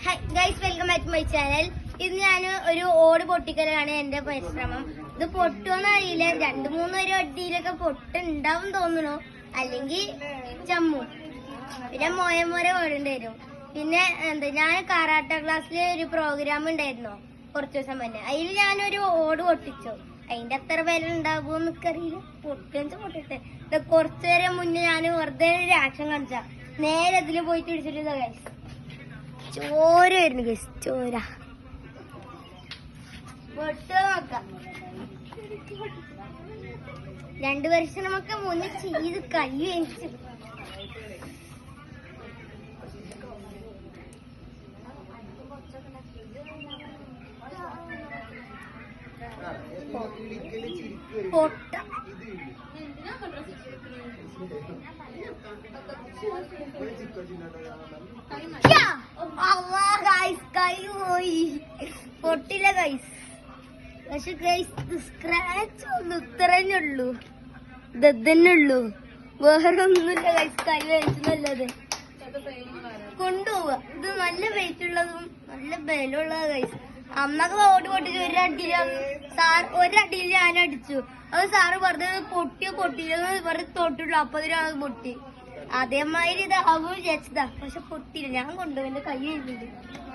Hi guys, welcome back to my channel. ഇന്ന് ഞാൻ ഒരു ഓട് പൊട്ടിക്കലാണ് എന്റെ പരിശ്രമം. ഇത് പൊട്ടുമെന്ന് അറിയില്ല, 2-3 അടിയിലൊക്കെ പൊട്ടുണ്ടാവും തോന്നുന്നു, അല്ലെങ്കിൽ ചമ്മു. പിന്നെ മോയമ്മോരെ ഓടേണ്ടി വരും. പിന്നെ ഞാൻ കരാട്ട ക്ലാസ്സിൽ ഒരു പ്രോഗ്രാം ഉണ്ടായിരുന്നു കുറച്ചു ദിവസം മുന്നേ. അതിൽ ഞാനൊരു ഓട് പൊട്ടിച്ചു. അതിന്റെ അത്ര വില ഉണ്ടാകുമോ അറിയില്ല. പൊട്ടിട്ട് കുറച്ചു നേരം മുന്നേ ഞാൻ വെറുതെ ഒരു ആക്ഷൻ കാണിച്ച നേരെ അതിൽ പോയിട്ട് ഇടിച്ചിട്ട് ഗൈസ് ചോര വരുന്നു. ഗൈസ് ചോര പൊട്ടോ നോക്കാം. 2 വർഷം നമുക്ക് മുന്നേ ചെയ്ത് കൈ വേണിച്ചു. പൊട്ട കൈ പോയി, പൊട്ടില്ല ഗൈസ്. പക്ഷെ ഗൈസ് സ്ക്രാച്ച് ഒന്നും ഇത്രന്നുള്ളൂ, ഇതന്നുള്ളൂ, വേറെ ഒന്നുമില്ല ഗൈസ്. കൈ വേണിച്ചത് കൊണ്ടുപോവുക. ഇത് നല്ല വെയിറ്റ് ഉള്ളതും നല്ല ബലമുള്ളതാ ഗൈസ്. അമ്മക്ക് ഓടി പൊട്ടിച്ച് ഒരടിയിൽ ഞാൻ അടിച്ചു. അത് സാറ് പറഞ്ഞത് പൊട്ടിയില്ലെന്ന് പറഞ്ഞ് തൊട്ടുള്ളൂ. അപ്പൊ അതിനാണ് പൊട്ടി. അതേമാതിരി ഇതാവും വിചാരിച്ചതാ, പക്ഷെ പൊട്ടിയില്ല. ഞാൻ കൊണ്ടുപോയി, എന്റെ കൈ കഴിഞ്ഞിട്ട്